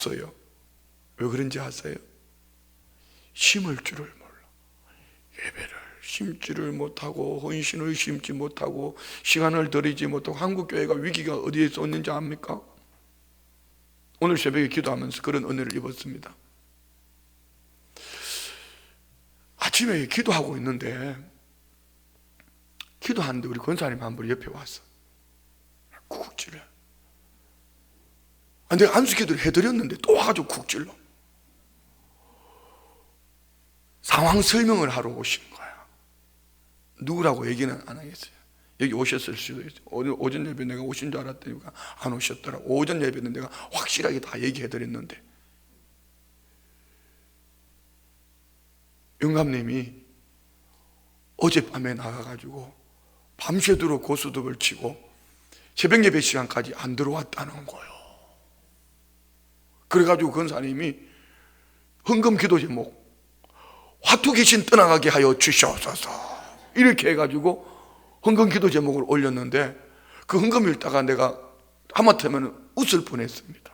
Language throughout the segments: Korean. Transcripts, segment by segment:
없어요. 왜 그런지 아세요? 심을 줄을 몰라. 예배를 심지를 못하고 헌신을 심지 못하고 시간을 들이지 못하고 한국교회가 위기가 어디에 쏟는지 압니까? 오늘 새벽에 기도하면서 그런 은혜를 입었습니다. 아침에 기도하고 있는데 기도하는데 우리 권사님 한 분이 옆에 왔어. 쿡 찔러. 내가 안수 기도를 해드렸는데 또 와가지고 쿡 찔러. 상황 설명을 하러 오신 거야. 누구라고 얘기는 안 하겠어요. 여기 오셨을 수도 있어요. 오전 예배 내가 오신 줄 알았더니 안 오셨더라. 오전 예배는 내가 확실하게 다 얘기해드렸는데 영감님이 어젯밤에 나가가지고 밤새도록 고스톱을 치고 새벽 예배 시간까지 안 들어왔다는 거예요. 그래가지고 권사님이 헌금 기도 제목 화투 귀신 떠나가게 하여 주시옵소서 이렇게 해가지고 헌금 기도 제목을 올렸는데 그 헌금 읽다가 내가 하마터면 웃을 뻔했습니다.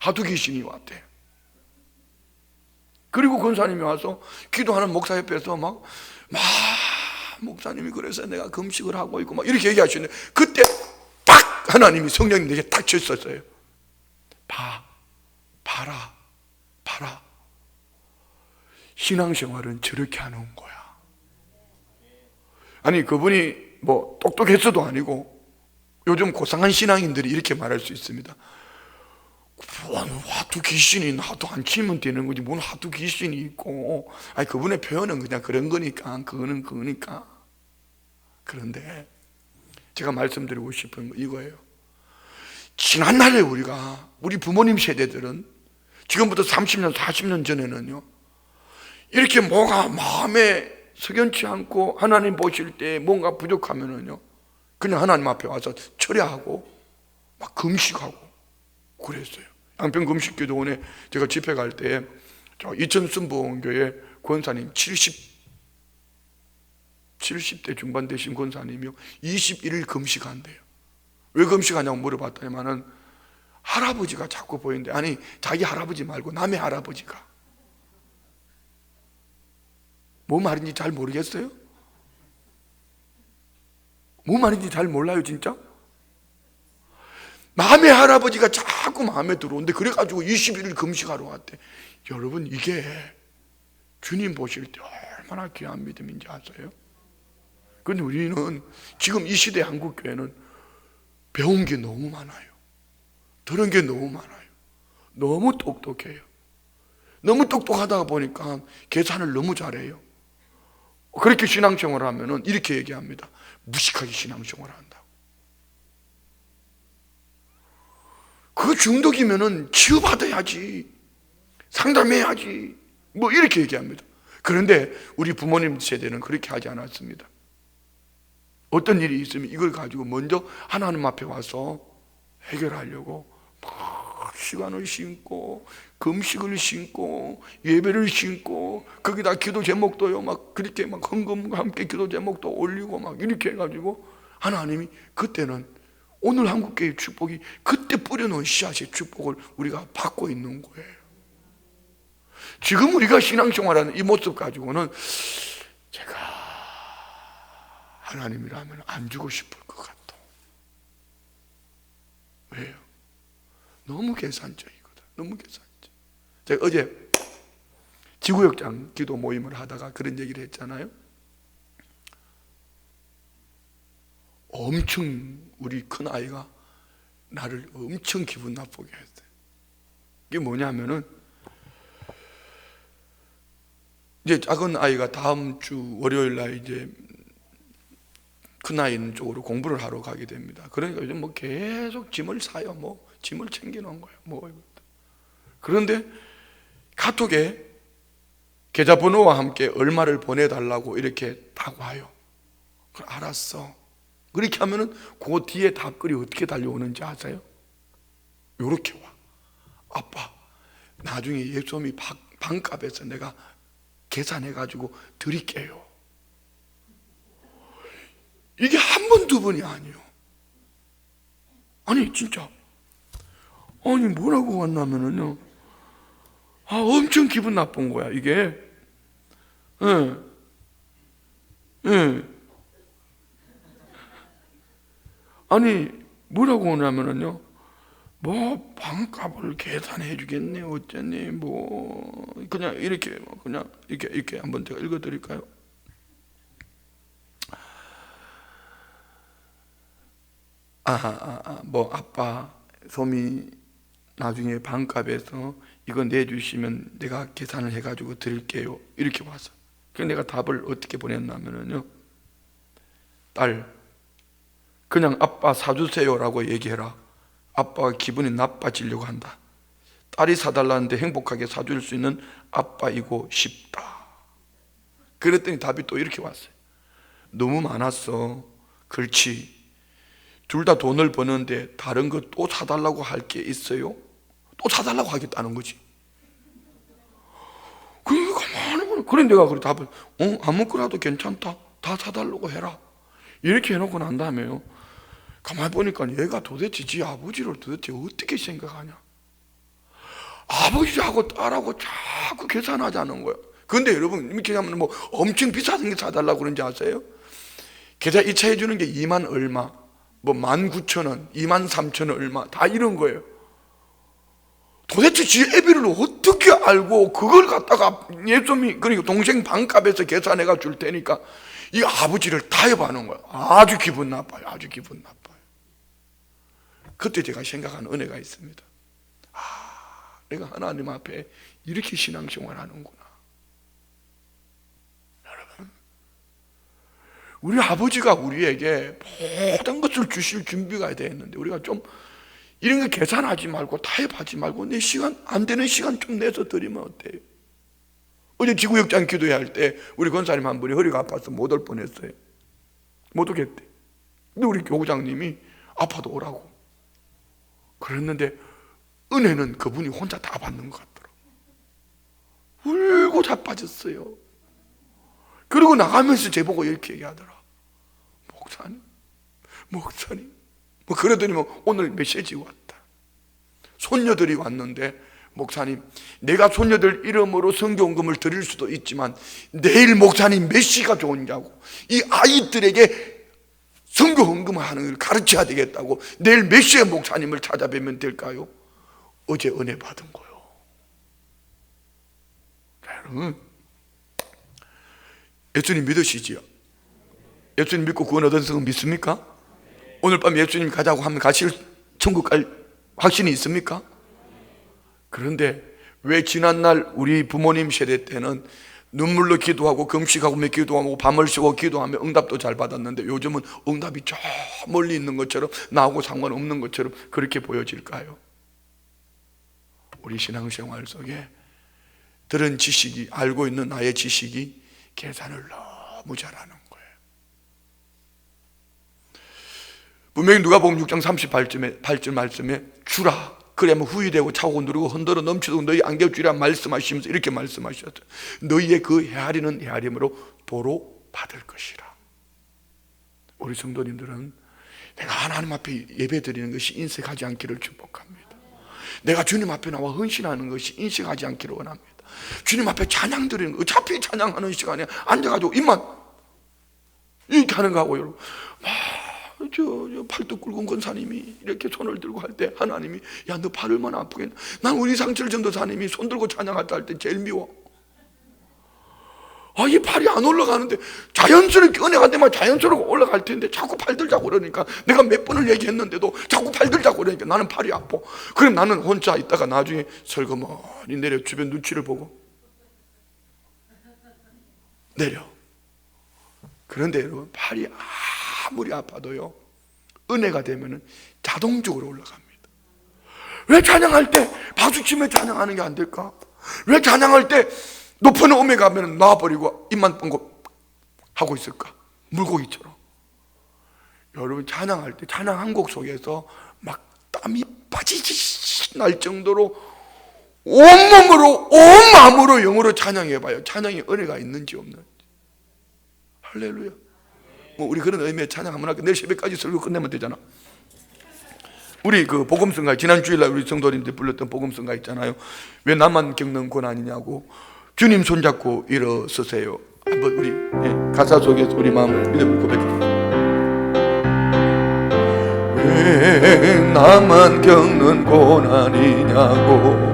화투 귀신이 왔대. 그리고 권사님이 와서 기도하는 목사 옆에서 막 목사님이 그래서 내가 금식을 하고 있고 막 이렇게 얘기하시는데 그때 딱 하나님이 성령님 내게 딱 쳤었어요. 봐라 신앙생활은 저렇게 하는 거야. 아니 그분이 뭐 똑똑했어도 아니고 요즘 고상한 신앙인들이 이렇게 말할 수 있습니다. 화두 귀신이 나도 안 치면 되는 거지 뭔 화두 귀신이 있고. 아니 그분의 표현은 그냥 그런 거니까 그거는 그거니까. 그런데 제가 말씀드리고 싶은 거 이거예요. 지난날에 우리 부모님 세대들은 지금부터 30년 40년 전에는요 이렇게 뭐가 마음에 석연치 않고 하나님 보실 때 뭔가 부족하면은요 그냥 하나님 앞에 와서 철야하고 막 금식하고 그랬어요. 양평 금식기도원에 제가 집회 갈 때 이천 순복음교회 권사님 70대 중반 되신 권사님이요 21일 금식한대요. 왜 금식하냐고 물어봤더니만은 할아버지가 자꾸 보이는데 아니 자기 할아버지 말고 남의 할아버지가 뭐 말인지 잘 모르겠어요? 뭐 말인지 잘 몰라요 진짜? 남의 할아버지가 자꾸 마음에 들어오는데 그래가지고 21일 금식하러 왔대. 여러분 이게 주님 보실 때 얼마나 귀한 믿음인지 아세요? 근데 우리는 지금 이 시대 한국교회는 배운 게 너무 많아요. 들은 게 너무 많아요. 너무 똑똑해요. 너무 똑똑하다 보니까 계산을 너무 잘해요. 그렇게 신앙생활을 하면은 이렇게 얘기합니다. 무식하게 신앙생활을 한다고. 그 중독이면은 치유받아야지, 상담해야지, 뭐 이렇게 얘기합니다. 그런데 우리 부모님 세대는 그렇게 하지 않았습니다. 어떤 일이 있으면 이걸 가지고 먼저 하나님 앞에 와서 해결하려고 막 시간을 신고 금식을 신고 예배를 신고 거기다 기도 제목도요 막 그렇게 막 헌금과 함께 기도 제목도 올리고 막 이렇게 해가지고 하나님이 그때는 오늘 한국교회의 축복이 그때 뿌려놓은 씨앗의 축복을 우리가 받고 있는 거예요. 지금 우리가 신앙생활하는 이 모습 가지고는 제가 하나님이라면 안 주고 싶을 것 같아. 왜요? 너무 계산적이거든. 너무 계산적. 제가 어제 지구역장 기도 모임을 하다가 그런 얘기를 했잖아요. 엄청 우리 큰 아이가 나를 엄청 기분 나쁘게 했어요. 이게 뭐냐면은 이제 작은 아이가 다음 주 월요일 날 이제 큰 아이는 쪽으로 공부를 하러 가게 됩니다. 그러니까 요즘 뭐 계속 짐을 사요. 뭐 짐을 챙겨놓은 거예요. 뭐 그런데 카톡에 계좌번호와 함께 얼마를 보내달라고 이렇게 딱 와요. 그걸 알았어. 그렇게 하면은 그 뒤에 답글이 어떻게 달려오는지 아세요? 요렇게 와. 아빠, 나중에 예수님이 반값에서 내가 계산해가지고 드릴게요. 이게 한 번, 두 번이 아니에요. 아니 진짜 아니 뭐라고 왔냐면은요, 엄청 기분 나쁜 거야 이게. 예. 예. 아니 뭐라고 하냐면은요, 뭐 방값을 계산해 주겠네 어쩌니 뭐 그냥 이렇게 그냥 이렇게 한번 제가 읽어 드릴까요? 뭐 아빠 소미 나중에 반값에서 이거 내주시면 내가 계산을 해가지고 드릴게요 이렇게 와서. 그래서 내가 답을 어떻게 보냈냐면요, 딸 그냥 아빠 사주세요라고 얘기해라. 아빠가 기분이 나빠지려고 한다. 딸이 사달라는데 행복하게 사줄 수 있는 아빠이고 싶다. 그랬더니 답이 또 이렇게 왔어요. 너무 많았어. 그렇지. 둘 다 돈을 버는데 다른 거 또 사달라고 할 게 있어요? 또 사달라고 하겠다는 거지. 그러니까 가만히 보니, 그래 내가 그래 답을 아무거나도 괜찮다, 다 사달라고 해라 이렇게 해놓고 난 다음에요, 가만히 보니까 얘가 도대체 지 아버지를 도대체 어떻게 생각하냐. 아버지하고 딸하고 자꾸 계산하자는 거예요. 근데 여러분 이렇게 하면 뭐 엄청 비싼 게 사달라고 그런지 아세요? 계좌 이체해 주는 게 2만 얼마, 뭐 19,000원, 23,000원 얼마 다 이런 거예요. 도대체 지 애비를 어떻게 알고 그걸 갖다가 예수님이 그러니까 동생 반값에서 계산해가 줄 테니까 이 아버지를 타협하는 거예요. 아주 기분 나빠요. 아주 기분 나빠요. 그때 제가 생각한 은혜가 있습니다. 내가 하나님 앞에 이렇게 신앙생활 하는구나. 여러분, 우리 아버지가 우리에게 모든 것을 주실 준비가 되어 있는데 우리가 좀 이런 거 계산하지 말고 타협하지 말고 내 시간 안 되는 시간 좀 내서 드리면 어때요? 어제 지구역장 기도할 때 우리 권사님 한 분이 허리가 아파서 못 올 뻔했어요. 못 오겠대. 근데 우리 교구장님이 아파도 오라고 그랬는데 은혜는 그분이 혼자 다 받는 것 같더라고. 울고 자빠졌어요. 그리고 나가면서 제보고 이렇게 얘기하더라. 목사님 뭐 그러더니 뭐 오늘 메시지 왔다. 손녀들이 왔는데 목사님, 내가 손녀들 이름으로 성경금을 드릴 수도 있지만 내일 목사님 몇 시가 좋으냐고, 이 아이들에게 성경금을 하는 걸 가르쳐야 되겠다고 내일 몇 시에 목사님을 찾아뵈면 될까요? 어제 은혜 받은 거요. 여러분, 예수님 믿으시지요? 예수님 믿고 구원 얻은 성은 믿습니까? 오늘 밤 예수님 가자고 하면 가실 천국 갈 확신이 있습니까? 그런데 왜 지난날 우리 부모님 세대 때는 눈물로 기도하고 금식하고 기도하고 밤을 새고 기도하며 응답도 잘 받았는데 요즘은 응답이 저 멀리 있는 것처럼 나하고 상관없는 것처럼 그렇게 보여질까요? 우리 신앙생활 속에 들은 지식이, 알고 있는 나의 지식이 계산을 너무 잘하는 거예요. 분명히 누가복음 6장 38절 말씀에 주라, 그래야만 후회되고 차고 누르고 흔들어 넘치도록 너희 안겨 주리라 말씀하시면서 이렇게 말씀하셨어요. 너희의 그 헤아리는 헤아림으로 도로 받을 것이라. 우리 성도님들은 내가 하나님 앞에 예배 드리는 것이 인색하지 않기를 축복합니다. 내가 주님 앞에 나와 헌신하는 것이 인색하지 않기를 원합니다. 주님 앞에 찬양 드리는 거, 어차피 찬양하는 시간에 앉아가지고 입만 이렇게 하는 거하고, 여러분 저 팔뚝 굵은 권사님이 이렇게 손을 들고 할 때 하나님이 야 너 팔 얼마나 아프겠나. 난 우리 상철 전도사님이 손 들고 찬양할 때 할 때 제일 미워. 이 팔이 안 올라가는데 자연스럽게 은혜가 되면 자연스럽게 올라갈 텐데 자꾸 팔 들자고 그러니까, 내가 몇 번을 얘기했는데도 자꾸 팔 들자고 그러니까 나는 팔이 아파. 그럼 나는 혼자 있다가 나중에 설거머니 내려 주변 눈치를 보고 내려. 그런데 여러분, 팔이 아무리 아파도요 은혜가 되면 자동적으로 올라갑니다. 왜 찬양할 때 박수치며 찬양하는 게 안 될까? 왜 찬양할 때 높은 음에 가면 놔버리고 입만 뻥고 하고 있을까? 물고기처럼. 여러분, 찬양할 때 찬양 한 곡 속에서 막 땀이 빠지지 날 정도로 온몸으로 온 마음으로 영으로 찬양해봐요. 찬양에 은혜가 있는지 없는지. 할렐루야. 뭐 우리 그런 의미의 찬양 한번 할까? 내일 새벽까지 설교 끝내면 되잖아. 우리 그 복음성가, 지난 주일날 우리 성도님들 불렀던 복음성가 있잖아요. 왜 나만 겪는 고난이냐고. 주님 손잡고 일어서세요. 한번 우리 가사 속에서 우리 마음을 믿음을 고백합니다. 왜 나만 겪는 고난이냐고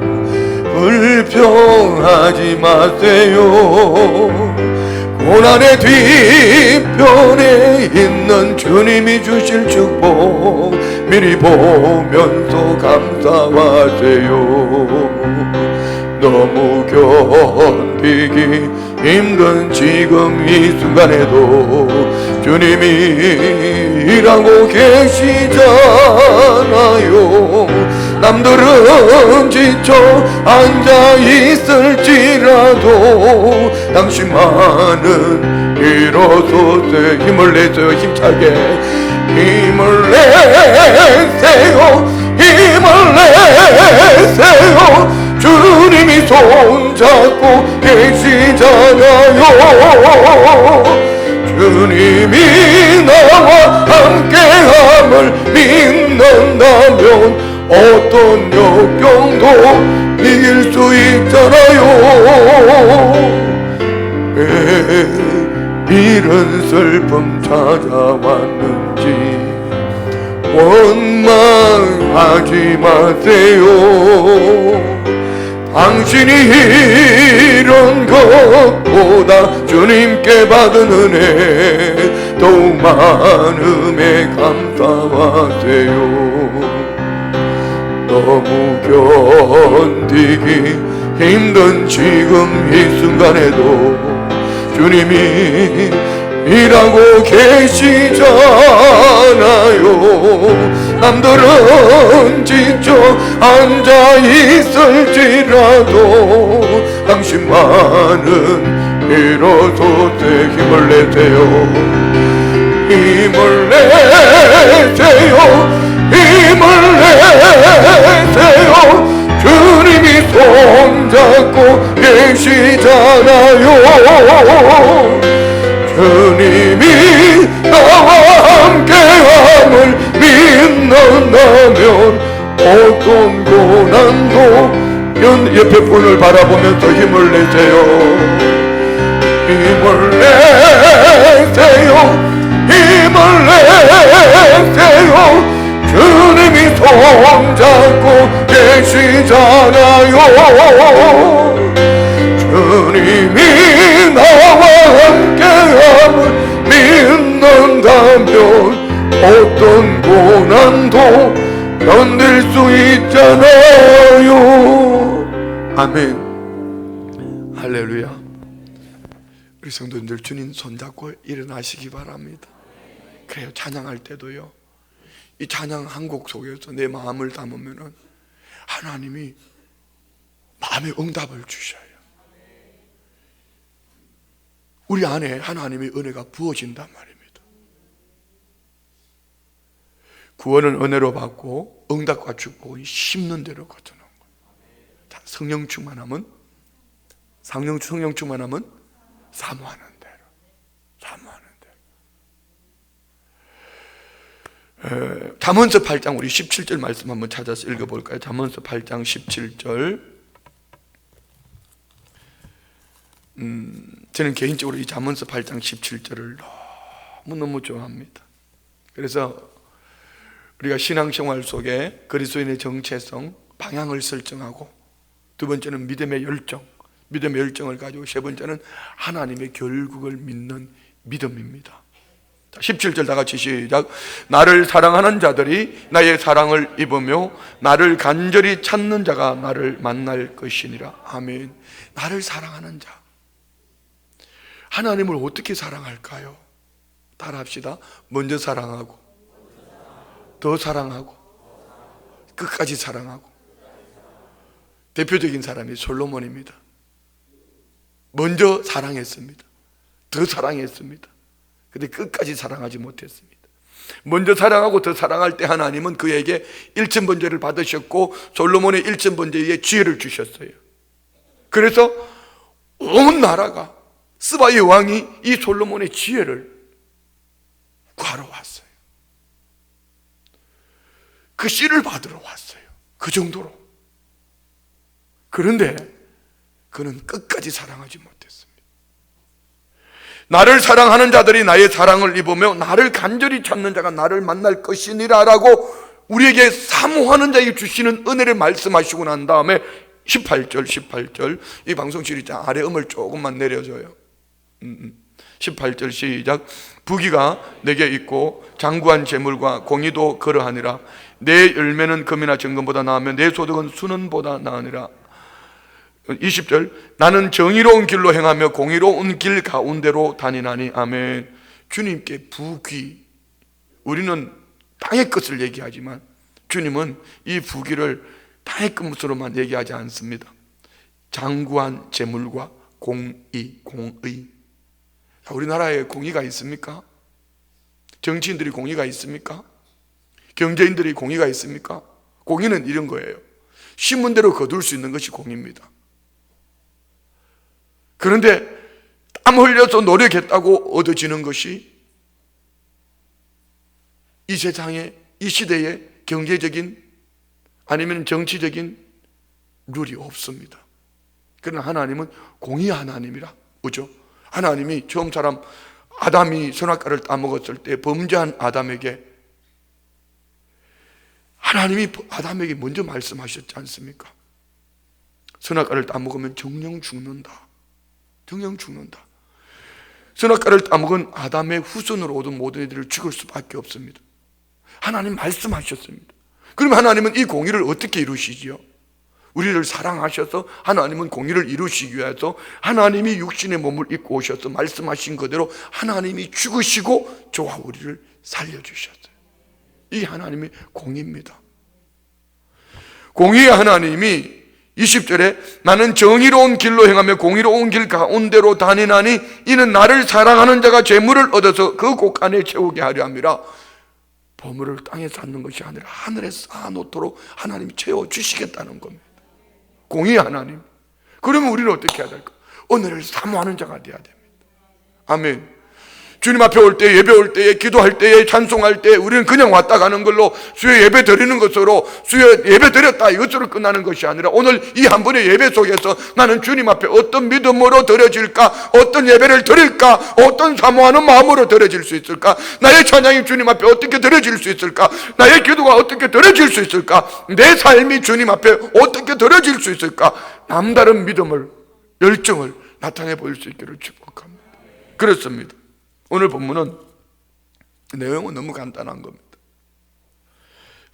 불평하지 마세요. 고난의 뒤편에 있는 주님이 주실 축복 미리 보면서 감사하세요. 너무 견디기 힘든 지금 이 순간에도 주님이 일하고 계시잖아요. 남들은 지쳐 앉아 있을지라도 당신만은 일어서세. 힘을 내세요. 힘차게 힘을 내세요. 힘을 내세요. 주님이 손잡고 계시잖아요. 주님이 나와 함께함을 믿는다면 어떤 역경도 이길 수 있잖아요. 왜 이런 슬픔 찾아왔는지 원망하지 마세요. 당신이 이런 것보다 주님께 받은 은혜 더욱 많음에 감사하세요. 너무 견디기 힘든 지금 이 순간에도 주님이 일하고 계시잖아요. 남들은 지쳐 앉아 있을지라도 당신만은 일어서세. 힘을 내세요. 힘을 내세요. 힘을 내세요. 주님이 손잡고 계시잖아요. 주님이 나와 함께함을 믿는다면 어떤 고난도 옆에 분을 바라보면서 힘을 내세요. 힘을 내세요. 힘을 내세요. 주님이 손잡고 계시잖아요. 주님이 나와 함께함을 믿는다면 어떤 고난도 견딜 수 있잖아요. 아멘. 할렐루야. 우리 성도님들 주님 손잡고 일어나시기 바랍니다. 그래요. 찬양할 때도요, 이 찬양 한 곡 속에서 내 마음을 담으면은 하나님이 마음의 응답을 주셔요. 우리 안에 하나님의 은혜가 부어진단 말입니다. 구원은 은혜로 받고 응답과 축복은 심는 대로 거두는 거예요. 성령 충만하면 성령 충만하면 사모하는 대로, 사모하는 대로. 잠언서 8장 우리 17절 말씀 한번 찾아서 읽어볼까요? 잠언서 8장 17절. 저는 개인적으로 이 잠언서 8장 17절을 너무너무 좋아합니다. 그래서 우리가 신앙생활 속에 그리스도인의 정체성, 방향을 설정하고, 두 번째는 믿음의 열정을 가지고, 세 번째는 하나님의 결국을 믿는 믿음입니다. 17절 다 같이 시작. 나를 사랑하는 자들이 나의 사랑을 입으며 나를 간절히 찾는 자가 나를 만날 것이니라. 아멘. 나를 사랑하는 자, 하나님을 어떻게 사랑할까요? 따라합시다. 먼저 사랑하고, 더 사랑하고, 끝까지 사랑하고. 대표적인 사람이 솔로몬입니다. 먼저 사랑했습니다. 더 사랑했습니다. 근데 끝까지 사랑하지 못했습니다. 먼저 사랑하고 더 사랑할 때 하나님은 그에게 일천번제를 받으셨고 솔로몬의 일천번제에 지혜를 주셨어요. 그래서 온 나라가, 스바의 왕이 이 솔로몬의 지혜를 구하러 왔어요. 그 씨를 받으러 왔어요. 그 정도로. 그런데 그는 끝까지 사랑하지 못했습니다. 나를 사랑하는 자들이 나의 사랑을 입으며 나를 간절히 찾는 자가 나를 만날 것이니라 라고 우리에게 사모하는 자에게 주시는 은혜를 말씀하시고 난 다음에 18절 이 방송실이 아래 음을 조금만 내려줘요. 18절 시작. 부귀가 내게 있고 장구한 재물과 공의도 그러하니라. 내 열매는 금이나 정금보다 나으며 내 소득은 수는보다 나으니라. 20절. 나는 정의로운 길로 행하며 공의로운 길 가운데로 다니나니. 아멘. 주님께 부귀, 우리는 땅의 것을 얘기하지만 주님은 이 부귀를 땅의 것으로만 얘기하지 않습니다. 장구한 재물과 공의. 우리나라에 공의가 있습니까? 정치인들이 공의가 있습니까? 경제인들이 공의가 있습니까? 공의는 이런 거예요. 신문대로 거둘 수 있는 것이 공의입니다. 그런데 땀 흘려서 노력했다고 얻어지는 것이 이 세상에, 이 시대에 경제적인 아니면 정치적인 룰이 없습니다. 그러나 하나님은 공의 하나님이라. 그죠? 하나님이 처음 사람 아담이 선악과를 따먹었을 때 범죄한 아담에게 하나님이 아담에게 먼저 말씀하셨지 않습니까? 선악과를 따먹으면 정령 죽는다. 정령 죽는다. 선악과를 따먹은 아담의 후손으로 오던 모든 이들을 죽을 수밖에 없습니다. 하나님 말씀하셨습니다. 그럼 하나님은 이 공의를 어떻게 이루시지요? 우리를 사랑하셔서 하나님은 공의를 이루시기 위해서 하나님이 육신의 몸을 입고 오셔서 말씀하신 그대로 하나님이 죽으시고 저와 우리를 살려주셨어요. 이 하나님의 공의입니다. 공의의 하나님이 20절에 나는 정의로운 길로 행하며 공의로운 길 가운데로 다니나니 이는 나를 사랑하는 자가 재물을 얻어서 그 곳간에 채우게 하려 함이라. 보물을 땅에 쌓는 것이 아니라 하늘에 쌓아놓도록 하나님이 채워주시겠다는 겁니다. 공의의 하나님. 그러면 우리는 어떻게 해야 될까? 오늘을 사모하는 자가 되어야 됩니다. 아멘. 주님 앞에 올 때, 예배 올 때에, 기도할 때에, 찬송할 때 우리는 그냥 왔다 가는 걸로 수요 예배 드리는 것으로 수요 예배 드렸다 이것으로 끝나는 것이 아니라 오늘 이 한 번의 예배 속에서 나는 주님 앞에 어떤 믿음으로 드려질까, 어떤 예배를 드릴까, 어떤 사모하는 마음으로 드려질 수 있을까, 나의 찬양이 주님 앞에 어떻게 드려질 수 있을까, 나의 기도가 어떻게 드려질 수 있을까, 내 삶이 주님 앞에 어떻게 드려질 수 있을까, 남다른 믿음을, 열정을 나타내 보일 수 있기를 축복합니다. 그렇습니다. 오늘 본문은 내용은 너무 간단한 겁니다.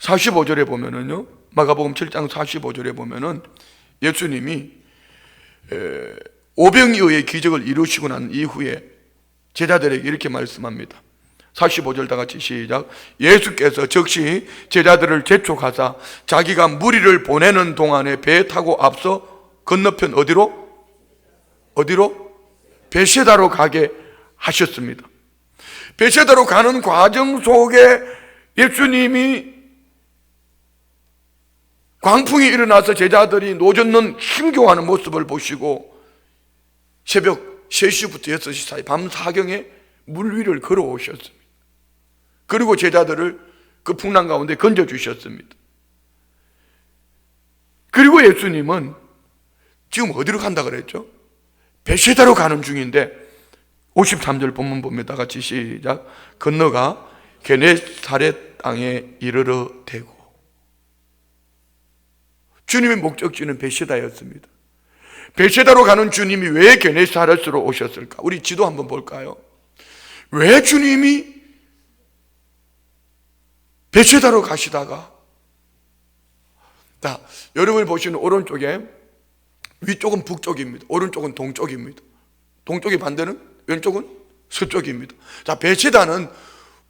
45절에 보면은요, 마가복음 7장 45절에 보면은 예수님이 오병이어의 기적을 이루시고 난 이후에 제자들에게 이렇게 말씀합니다. 45절 다 같이 시작. 예수께서 즉시 제자들을 재촉하사 자기가 무리를 보내는 동안에 배에 타고 앞서 건너편 어디로? 베세다로 가게 하셨습니다. 베세다로 가는 과정 속에 예수님이 광풍이 일어나서 제자들이 노젓는 힘겨워하는 모습을 보시고 새벽 3시부터 6시 사이 밤 사경에 물 위를 걸어오셨습니다. 그리고 제자들을 그 풍랑 가운데 건져주셨습니다. 그리고 예수님은 지금 어디로 간다 그랬죠? 베세다로 가는 중인데 53절 본문 봅니다. 같이 시작. 건너가 게네사렛 땅에 이르러 대고. 주님의 목적지는 베세다였습니다. 베세다로 가는 주님이 왜 게네사렛으로 오셨을까? 우리 지도 한번 볼까요? 왜 주님이 베세다로 가시다가, 자, 여러분이 보시는 오른쪽에 위쪽은 북쪽입니다. 오른쪽은 동쪽입니다. 동쪽의 반대는 왼쪽은 서쪽입니다. 자, 베세다는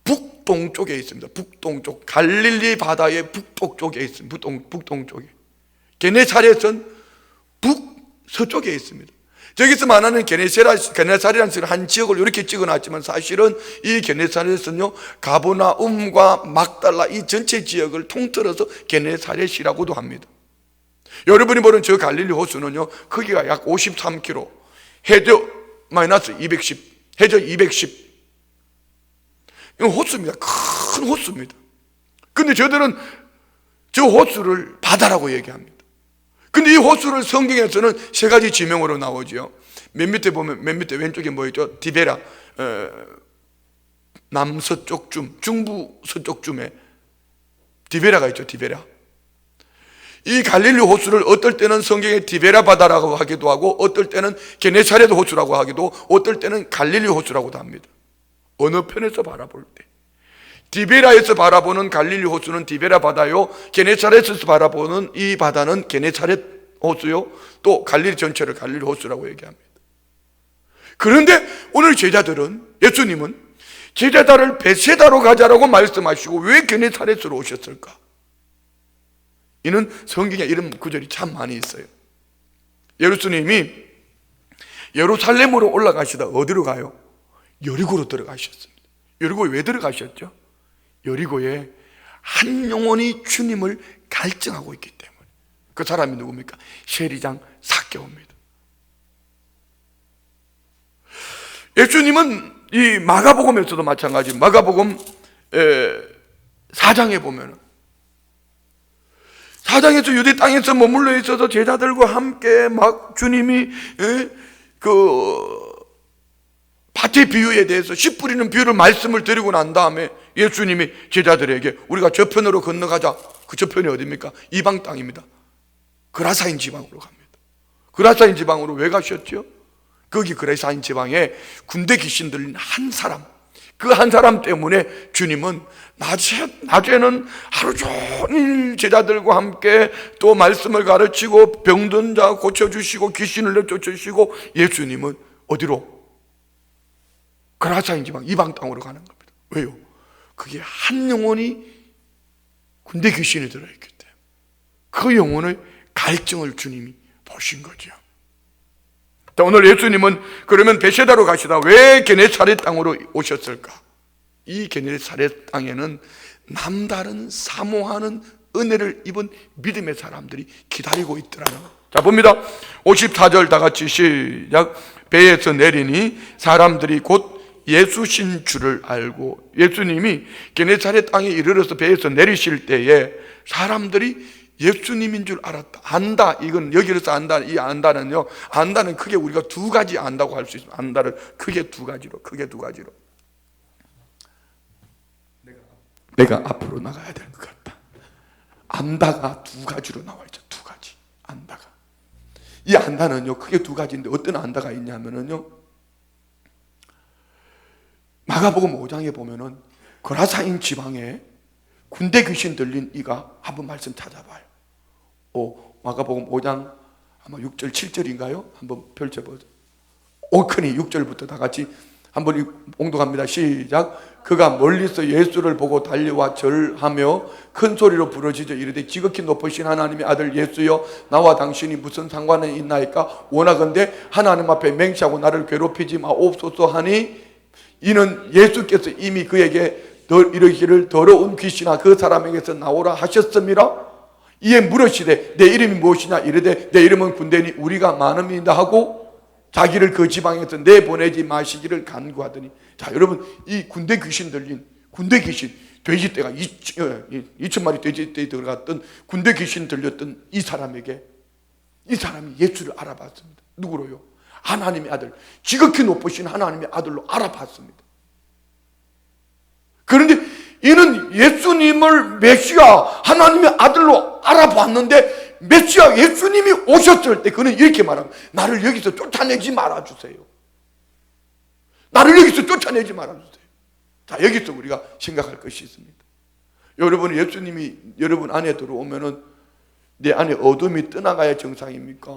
북동쪽에 있습니다. 북동쪽, 갈릴리 바다의 북동쪽에 있습니다. 북동쪽에. 게네사렛은 북서쪽에 있습니다. 저기서 말하는 게네사렛이라는 한 지역을 이렇게 찍어놨지만 사실은 이 게네사렛은요, 가버나움과 막달라 이 전체 지역을 통틀어서 게네사렛이라고도 합니다. 여러분이 보는 저 갈릴리 호수는요, 크기가 약 53km, 해저 마이너스 210, 해저 210. 이건 호수입니다. 큰 호수입니다. 근데 저들은 저 호수를 바다라고 얘기합니다. 근데 이 호수를 성경에서는 세 가지 지명으로 나오죠. 맨 밑에 보면, 맨 밑에 왼쪽에 뭐 있죠? 디베라, 남서쪽쯤, 중부 서쪽쯤에 디베라가 있죠. 디베라. 이 갈릴리 호수를 어떨 때는 성경에 디베라 바다라고 하기도 하고, 어떨 때는 게네사렛 호수라고 하기도, 어떨 때는 갈릴리 호수라고도 합니다. 어느 편에서 바라볼 때, 디베라에서 바라보는 갈릴리 호수는 디베라 바다요, 게네사렛에서 바라보는 이 바다는 게네사렛 호수요, 또 갈릴리 전체를 갈릴리 호수라고 얘기합니다. 그런데 오늘 제자들은, 예수님은 제자들을 베세다로 가자라고 말씀하시고 왜 게네사렛으로 오셨을까? 이는 성경에 이런 구절이 참 많이 있어요. 예수님이 예루살렘으로 올라가시다 어디로 가요? 여리고로 들어가셨습니다. 여리고에 왜 들어가셨죠? 여리고에 한 영혼이 주님을 갈증하고 있기 때문에. 그 사람이 누굽니까? 세리장 삭개오입니다. 예수님은 이 마가복음에서도 마찬가지, 마가복음 4장에 보면, 4장에서 유대 땅에서 머물러 있어서 제자들과 함께 막 주님이 그 밭의 비유에 대해서 씨 뿌리는 비유를 말씀을 드리고 난 다음에 예수님이 제자들에게 우리가 저편으로 건너가자. 그 저편이 어디입니까? 이방 땅입니다. 그라사인 지방으로 갑니다. 그라사인 지방으로 왜 가셨죠? 거기 그라사인 지방에 군대 귀신 들린 한 사람, 그 한 사람 때문에 주님은 낮에는 하루 종일 제자들과 함께 또 말씀을 가르치고 병든 자 고쳐주시고 귀신을 내쫓으시고, 예수님은 어디로? 그라사인 지방 이방 땅으로 가는 겁니다. 왜요? 그게 한 영혼이 군대 귀신이 들어있기 때문에 그 영혼의 갈증을 주님이 보신 거죠. 자, 오늘 예수님은 그러면 베세다로 가시다 왜 게네사렛 땅으로 오셨을까? 이 게네사렛 땅에는 남다른 사모하는 은혜를 입은 믿음의 사람들이 기다리고 있더라는 것. 자, 봅니다. 54절 다 같이 시작. 배에서 내리니 사람들이 곧 예수신 줄을 알고, 예수님이 게네사렛 땅에 이르러서 배에서 내리실 때에 사람들이 예수님인 줄 알았다. 안다. 이건 여기로서 안다. 이 안다는요, 안다는 크게 우리가 두 가지 안다고 할 수 있습니다. 안다를 크게 두 가지로. 내가 앞으로 나가야 될 것 같다. 안다가 두 가지로 나와 있죠. 두 가지. 안다가. 이 안다는요, 크게 두 가지인데 어떤 안다가 있냐면은요, 마가복음 5장에 보면은 그라사인 지방에 군대 귀신 들린 이가 한번 말씀 찾아봐요. 마가복음 5장 아마 6절 7절인가요? 한번 펼쳐보죠. 오크니 6절부터 다 같이 한번 봉독합니다. 시작. 그가 멀리서 예수를 보고 달려와 절하며 큰 소리로 부르짖어 이르되 지극히 높으신 하나님의 아들 예수여, 나와 당신이 무슨 상관이 있나이까? 원하건대 하나님 앞에 맹세하고 나를 괴롭히지 마옵소서 하니, 이는 예수께서 이미 그에게 이르기를 더러운 귀신아 그 사람에게서 나오라 하셨음이라. 이에 물으시되 내 이름이 무엇이냐? 이르되 내 이름은 군대니 우리가 많음이다 하고 자기를 그 지방에서 내보내지 마시기를 간구하더니. 자, 여러분, 이 군대 귀신 들린, 군대 귀신, 돼지떼가 2,000마리 돼지떼에 들어갔던 군대 귀신 들렸던 이 사람에게, 이 사람이 예수를 알아봤습니다. 누구로요? 하나님의 아들, 지극히 높으신 하나님의 아들로 알아봤습니다. 그런데 이는 예수님을 메시아 하나님의 아들로 알아봤는데, 메시아 예수님이 오셨을 때 그는 이렇게 말합니다. 나를 여기서 쫓아내지 말아주세요. 나를 여기서 쫓아내지 말아주세요. 자, 여기서 우리가 생각할 것이 있습니다. 여러분, 예수님이 여러분 안에 들어오면은 내 안에 어둠이 떠나가야 정상입니까?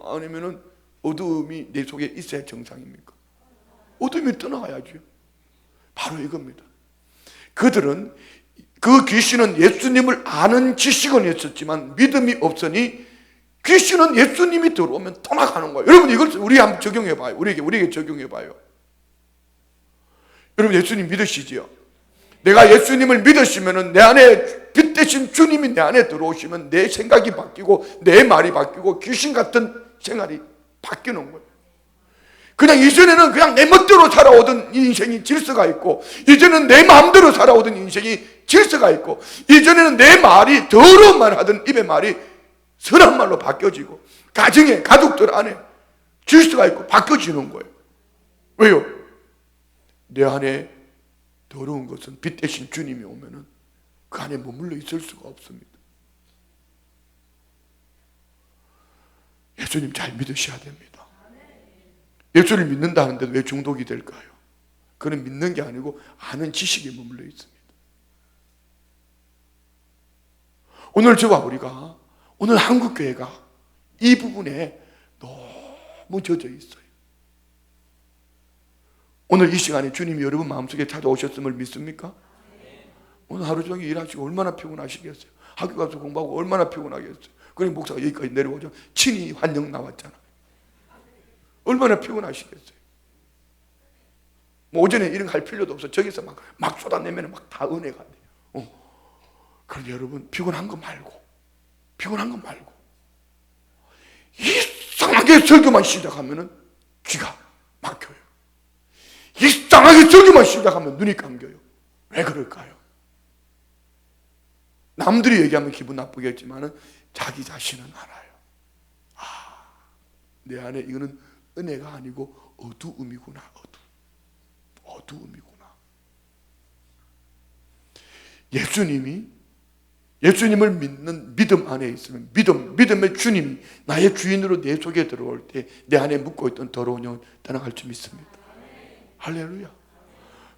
아니면은 어둠이 내 속에 있어야 정상입니까? 어둠이 떠나가야죠. 바로 이겁니다. 그들은, 그 귀신은 예수님을 아는 지식은 있었지만 믿음이 없으니 귀신은 예수님이 들어오면 떠나가는 거예요. 여러분, 이걸 우리 한번 적용해봐요. 우리에게 적용해봐요. 여러분, 예수님 믿으시지요? 내가 예수님을 믿으시면은 내 안에 빛 대신 주님이 내 안에 들어오시면 내 생각이 바뀌고 내 말이 바뀌고 귀신 같은 생활이 바뀌는 거예요. 그냥 이전에는 그냥 내 멋대로 살아오던 인생이 질서가 있고, 이제는 내 마음대로 살아오던 인생이 질서가 있고, 이전에는 내 말이 더러운 말 하던 입의 말이 선한 말로 바뀌어지고, 가정에, 가족들 안에 질서가 있고 바뀌어지는 거예요. 왜요? 내 안에 더러운 것은 빛 대신 주님이 오면은 그 안에 머물러 있을 수가 없습니다. 예수님 잘 믿으셔야 됩니다. 예수를 믿는다는데 왜 중독이 될까요? 그는 믿는 게 아니고 아는 지식에 머물러 있습니다. 오늘 저와 우리가, 오늘 한국교회가 이 부분에 너무 젖어 있어요. 오늘 이 시간에 주님이 여러분 마음속에 찾아오셨음을 믿습니까? 오늘 하루 종일 일하시고 얼마나 피곤하시겠어요? 학교 가서 공부하고 얼마나 피곤하겠어요? 그러니 목사가 여기까지 내려오죠. 친히 환영 나왔잖아. 얼마나 피곤하시겠어요? 뭐 오전에 이런 거 할 필요도 없어. 저기서 막 쏟아내면 막 다 은혜가 돼요. 그런데 여러분, 피곤한 거 말고 이상하게 설교만 시작하면은 귀가 막혀요. 이상하게 설교만 시작하면 눈이 감겨요. 왜 그럴까요? 남들이 얘기하면 기분 나쁘겠지만은 자기 자신은 알아요. 내 안에 이거는 은혜가 아니고 어두움이구나. 어두움이구나. 예수님을 믿는 믿음 안에 있으면, 믿음의 주님이 나의 주인으로 내 속에 들어올 때 내 안에 묻고 있던 더러운 영은 떠나갈 줄 믿습니다. 할렐루야.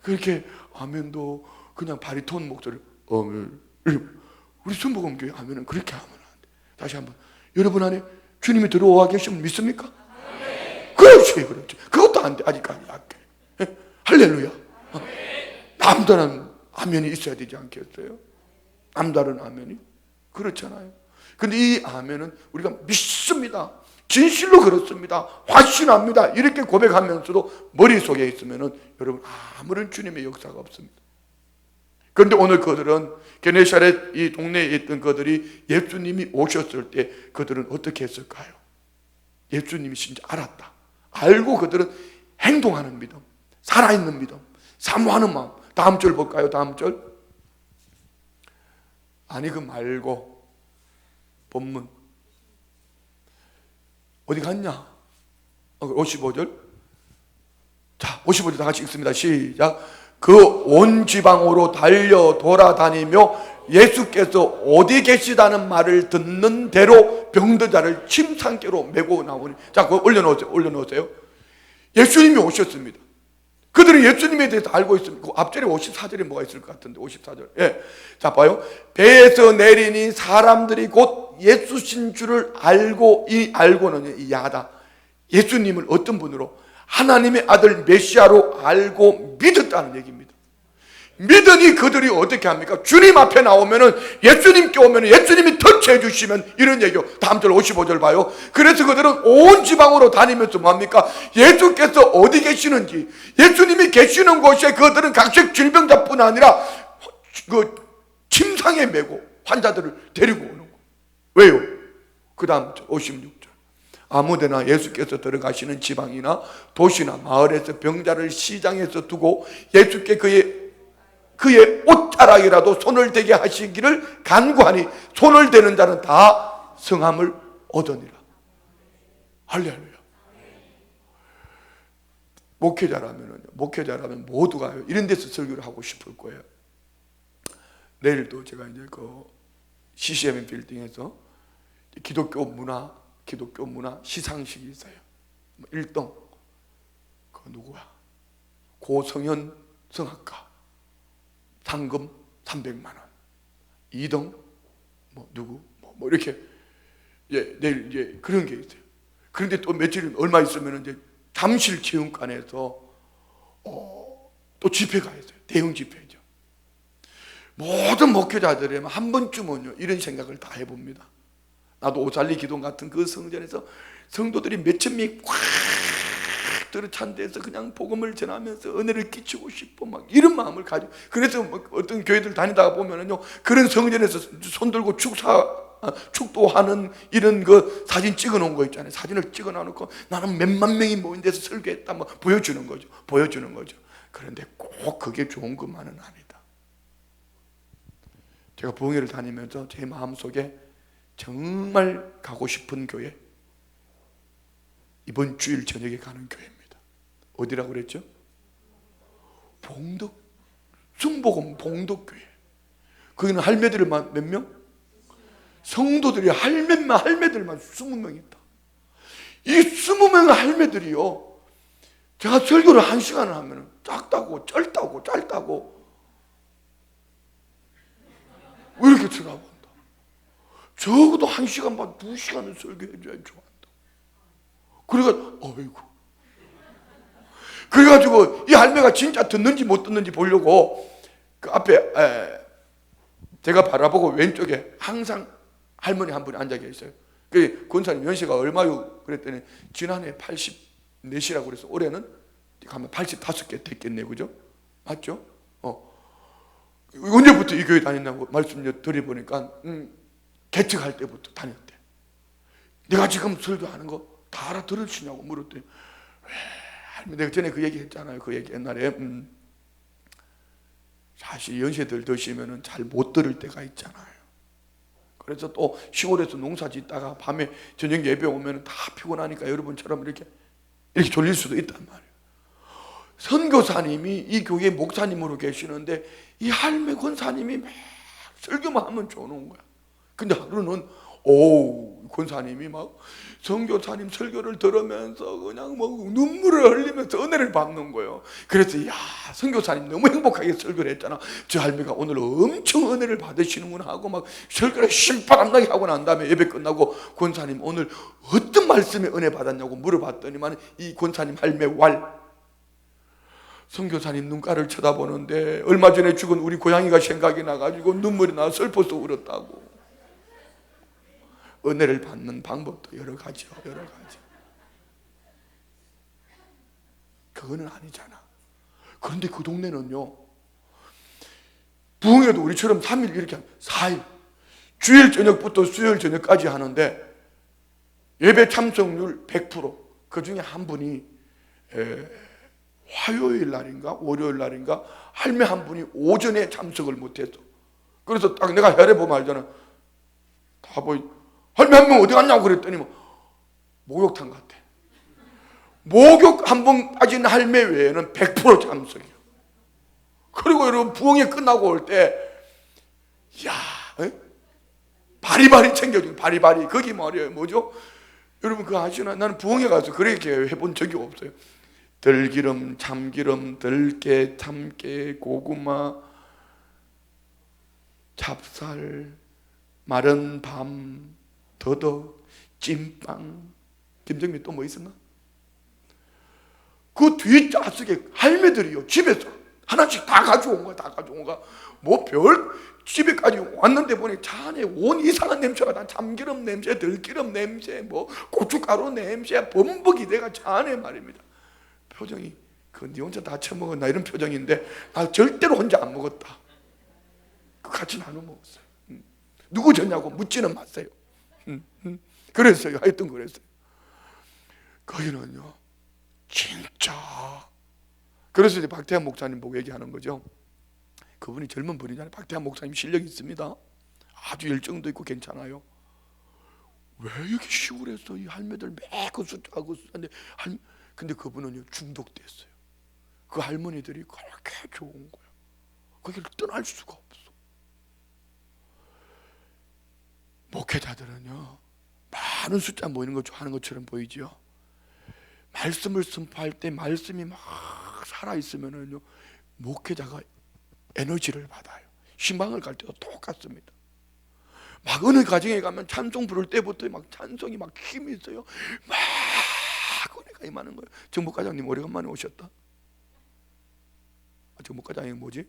그렇게 아멘도 그냥 바리톤 목소리, 우리 순복음교회 아멘은 그렇게 하면 안 돼. 다시 한번, 여러분 안에 주님이 들어와 계시면 믿습니까? 그렇지. 그것도 안 돼. 아직까지 약해. 할렐루야. 남다른 아멘이 있어야 되지 않겠어요? 남다른 아멘이? 그렇잖아요. 근데 이 아멘은 우리가 믿습니다, 진실로 그렇습니다, 확신합니다, 이렇게 고백하면서도 머릿속에 있으면은 여러분 아무런 주님의 역사가 없습니다. 그런데 오늘 그들은, 게네사렛 이 동네에 있던 그들이 예수님이 오셨을 때 그들은 어떻게 했을까요? 예수님이 진짜 알았다, 알고 그들은 행동하는 믿음, 살아있는 믿음, 사모하는 마음. 다음 절 볼까요? 다음 절. 아니 그 말고 본문 어디 갔냐? 55절. 자, 55절 다 같이 읽습니다. 시작. 그 온 지방으로 달려 돌아다니며 예수께서 어디 계시다는 말을 듣는 대로 병든 자를 침상께로 메고 나오니. 자, 그거 올려놓으세요. 예수님이 오셨습니다. 그들은 예수님에 대해서 알고 있습니다. 그 앞절에 54절에 뭐가 있을 것 같은데, 54절. 예. 자, 봐요. 배에서 내리니 사람들이 곧 예수신 줄을 알고는 이 야다. 예수님을 어떤 분으로? 하나님의 아들 메시아로 알고 믿었다는 얘기입니다. 믿으니 그들이 어떻게 합니까? 주님 앞에 나오면은, 예수님께 오면은 예수님이 터치해 주시면 이런 얘기요. 다음 절 55절 봐요. 그래서 그들은 온 지방으로 다니면서 뭡니까? 예수께서 어디 계시는지, 예수님이 계시는 곳에 그들은 각색 질병자뿐 아니라 그 침상에 메고 환자들을 데리고 오는 거. 왜요? 그 다음 절 56절. 아무데나 예수께서 들어가시는 지방이나 도시나 마을에서 병자를 시장에서 두고 예수께 그의 옷자락이라도 손을 대게 하시기를 간구하니 손을 대는 자는 다 성함을 얻으니라. 할렐루야. 목회자라면 모두가 이런 데서 설교를 하고 싶을 거예요. 내일도 제가 이제 그 CCM 빌딩에서 기독교 문화 시상식이 있어요. 1등 그 누구야? 고성현 성악가, 상금 300만 원. 2등 뭐 누구 뭐 이렇게, 예, 내일 이제 그런 게 있어요. 그런데 또 며칠 얼마 있으면 이제 잠실 체육관에서 또 집회가 있어요. 대형 집회죠. 모든 목회자들이 한 번쯤은요 이런 생각을 다 해봅니다. 나도 오살리 기동 같은 그 성전에서 성도들이 몇천 명이 꽉 들어찬 데서 그냥 복음을 전하면서 은혜를 끼치고 싶어, 막 이런 마음을 가지고. 그래서 어떤 교회들 다니다가 보면은요, 그런 성전에서 손 들고 축사 축도하는 이런 그 사진 찍어 놓은 거 있잖아요. 사진을 찍어 놓고 나는 몇만 명이 모인 데서 설교했다 뭐 보여주는 거죠. 그런데 꼭 그게 좋은 것만은 아니다. 제가 부흥회를 다니면서 제 마음속에 정말 가고 싶은 교회, 이번 주일 저녁에 가는 교회입니다. 어디라고 그랬죠? 봉덕, 순복음 봉덕교회. 거기는 할매들만 몇 명? 성도들이 할매들만 20명 있다. 이 20명 할매들이요, 제가 설교를 1시간을 하면 짧다고 왜 이렇게 쳐다본다? 적어도 1시간 반, 2시간은 설교해줘야 좋아한다. 그래가지고 이 할매가 진짜 듣는지 못 듣는지 보려고 그 앞에 제가 바라보고 왼쪽에 항상 할머니 한 분이 앉아 계셨어요. 그 권사님 연세가 얼마요? 그랬더니 지난해 84시라고 그래서 올해는 가면 85개 됐겠네, 그죠? 맞죠? 언제부터 이 교회 다녔냐고 말씀 드려보니까 개척할 때부터 다녔대. 내가 지금 설교하는 거 다 알아들으시냐고 물었더니, 내가 전에 그 얘기 했잖아요. 그 얘기 옛날에 사실 연세들 드시면 잘 못 들을 때가 있잖아요. 그래서 또 시골에서 농사 짓다가 밤에 저녁 예배 오면 다 피곤하니까 여러분처럼 이렇게 졸릴 수도 있단 말이에요. 선교사님이 이 교회 목사님으로 계시는데 이 할매 권사님이 막 설교만 하면 좋은 거야. 근데 하루는 권사님이 막 선교사님 설교를 들으면서 그냥 뭐 눈물을 흘리면서 은혜를 받는 거예요. 그래서 선교사님 너무 행복하게 설교를 했잖아. 저 할매가 오늘 엄청 은혜를 받으시는구나 하고 막 설교를 신바람나게 하고 난 다음에 예배 끝나고 권사님 오늘 어떤 말씀에 은혜 받았냐고 물어봤더니만 이 권사님 할매 선교사님 눈가를 쳐다보는데 얼마 전에 죽은 우리 고양이가 생각이 나가지고 눈물이 나 슬퍼서 울었다고. 은혜를 받는 방법도 여러 가지요. 그거는 아니잖아. 그런데 그 동네는요, 부흥회도 우리처럼 3일 이렇게 4일, 주일 저녁부터 수요일 저녁까지 하는데 예배 참석률 100%. 그 중에 한 분이 화요일 날인가 월요일 날인가 할매 한 분이 오전에 참석을 못했어. 그래서 딱 내가 혈해보면 알잖아. 다 할매 한 명 어디 갔냐고 그랬더니 목욕탕 갔대. 목욕 한 번 빠진 할매 외에는 100% 참석이야. 그리고 여러분 부흥회 끝나고 올 때 바리바리 챙겨준 바리바리. 거기 말이에요. 뭐죠? 여러분 그거 아시나? 나는 부흥회 가서 그렇게 해본 적이 없어요. 들기름, 참기름, 들깨, 참깨, 고구마, 찹쌀, 마른 밤, 더덕, 찐빵. 김정민 또 뭐 있었나? 그 뒷좌석에 할매들이요, 집에서 하나씩 다 가져온 거야. 뭐 집에까지 왔는데 보니 차 안에 온 이상한 냄새가 나. 참기름 냄새, 들기름 냄새, 뭐 고춧가루 냄새, 범벅이 내가 차 안에 말입니다. 표정이 네 혼자 다 처먹었나 이런 표정인데 나 절대로 혼자 안 먹었다. 같이 나눠 먹었어요. 누구 졌냐고 묻지는 마세요. 그랬어요. 하여튼 그랬어요. 거기는요 진짜. 그래서 이제 박태환 목사님 보고 얘기하는 거죠. 그분이 젊은 분이잖아요. 박태환 목사님 실력이 있습니다. 아주 열정도 있고 괜찮아요. 왜 이렇게 시골에서 이 할매들 매그 숫자하고 근데 그분은요 중독됐어요. 그 할머니들이 그렇게 좋은 거야. 거기를 떠날 수가 없어. 목회자들은요 많은 숫자 모이는 거 좋아하는 것처럼 보이죠. 말씀을 선포할 때 말씀이 막 살아있으면은요 목회자가 에너지를 받아요. 신방을 갈 때도 똑같습니다. 막 어느 가정에 가면 찬송 부를 때부터 막 찬송이 막 힘이 있어요. 막 은혜가 임하는 거예요. 정목과장님 오래간만에 오셨다. 정목과장이 뭐지?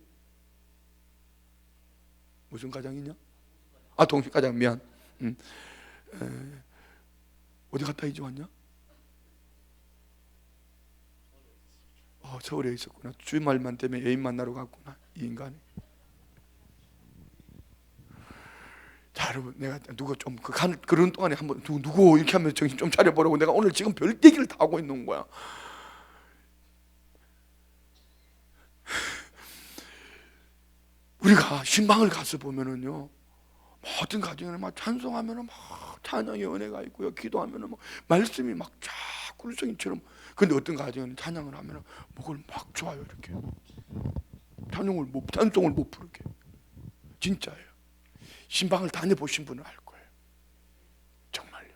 무슨 과장이냐? 동식과장 미안. 어디 갔다 이제 왔냐? 서울에 있었구나. 주말만 때문에 애인 만나러 갔구나 이 인간이. 자, 자, 여러분, 내가 누가 좀 그런 동안에 한번 누구 이렇게 하면 정신 좀 차려보라고 내가 오늘 지금 별 얘기를 다 하고 있는 거야. 우리가 신방을 가서 보면은요, 모든 가정에는 막 찬송하면은 막 찬양의 은혜가 있고요, 기도하면은 막 말씀이 막 쫙 꿀성이처럼. 근데 어떤 가정에는 찬양을 하면은 목을 막 좋아요, 이렇게 찬송을 못 부르게. 진짜예요. 신방을 다녀보신 분은 알 거예요. 정말요.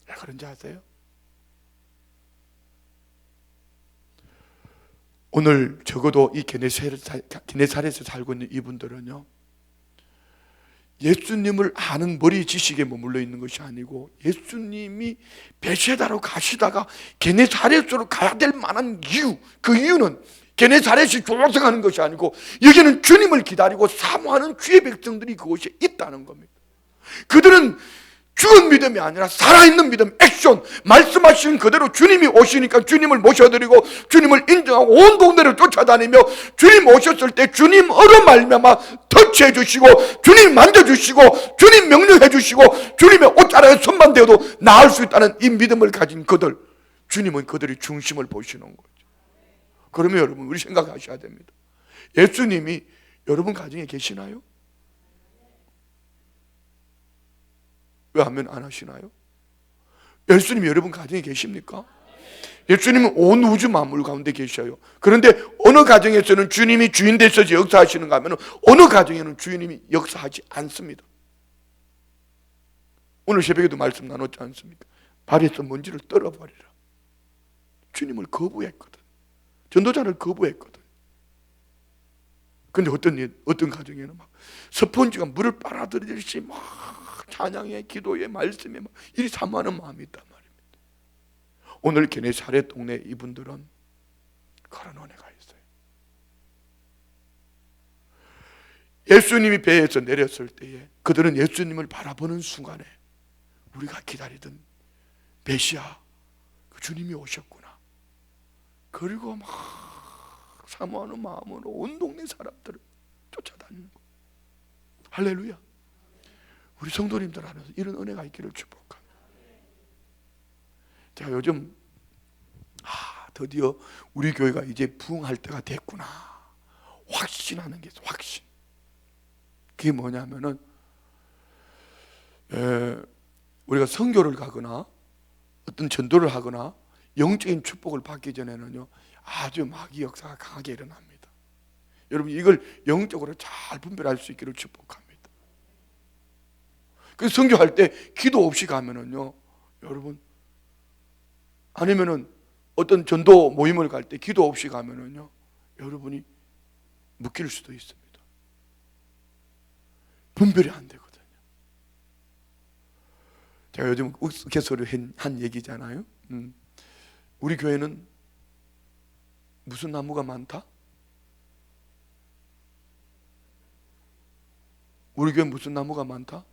왜 그런지 아세요? 오늘 적어도 이 게네사렛에서 살고 있는 이분들은요, 예수님을 아는 머리 지식에 머물러 있는 것이 아니고 예수님이 베세다로 가시다가 게네사렛으로 가야 될 만한 이유, 그 이유는 게네사렛이 조성하는 것이 아니고 여기는 주님을 기다리고 사모하는 주의 백성들이 그곳에 있다는 겁니다. 그들은 죽은 믿음이 아니라 살아있는 믿음, 액션, 말씀하신 그대로 주님이 오시니까 주님을 모셔드리고 주님을 인정하고 온 동네를 쫓아다니며 주님 오셨을 때 주님으로 말미암아 터치해 주시고 주님 만져주시고 주님 명령해 주시고 주님의 옷자락에 손만 대어도 나을 수 있다는 이 믿음을 가진 그들, 주님은 그들의 중심을 보시는 거죠. 그러면 여러분, 우리 생각하셔야 됩니다. 예수님이 여러분 가정에 계시나요? 왜 하면 안 하시나요? 예수님이 여러분 가정에 계십니까? 예수님은 온 우주 만물 가운데 계셔요. 그런데 어느 가정에서는 주님이 주인 되셔서 역사하시는가 하면 어느 가정에는 주님이 역사하지 않습니다. 오늘 새벽에도 말씀 나눴지 않습니까? 발에서 먼지를 떨어버리라. 주님을 거부했거든. 전도자를 거부했거든. 근데 어떤 가정에는 막 스펀지가 물을 빨아들이듯이 막 찬양에, 기도에, 말씀에 막 이리 사모하는 마음이 있단 말입니다. 오늘 게네사렛 동네 이분들은 그런 은혜가 있어요. 예수님이 배에서 내렸을 때에 그들은 예수님을 바라보는 순간에 우리가 기다리던 메시아, 그 주님이 오셨구나. 그리고 막 사모하는 마음으로 온 동네 사람들을 쫓아다니는 거예요. 할렐루야. 우리 성도님들 안에서 이런 은혜가 있기를 축복합니다. 제가 요즘 드디어 우리 교회가 이제 부흥할 때가 됐구나 확신하는 게 있어요. 확신. 그게 뭐냐면은 우리가 선교를 가거나 어떤 전도를 하거나 영적인 축복을 받기 전에는요, 아주 마귀 역사가 강하게 일어납니다. 여러분, 이걸 영적으로 잘 분별할 수 있기를 축복합니다. 그 선교할 때 기도 없이 가면은요, 여러분, 아니면은 어떤 전도 모임을 갈 때 기도 없이 가면은요, 여러분이 묶일 수도 있습니다. 분별이 안 되거든요. 제가 요즘 우스갯소리로 한 얘기잖아요. 우리 교회는 무슨 나무가 많다? 우리 교회 무슨 나무가 많다?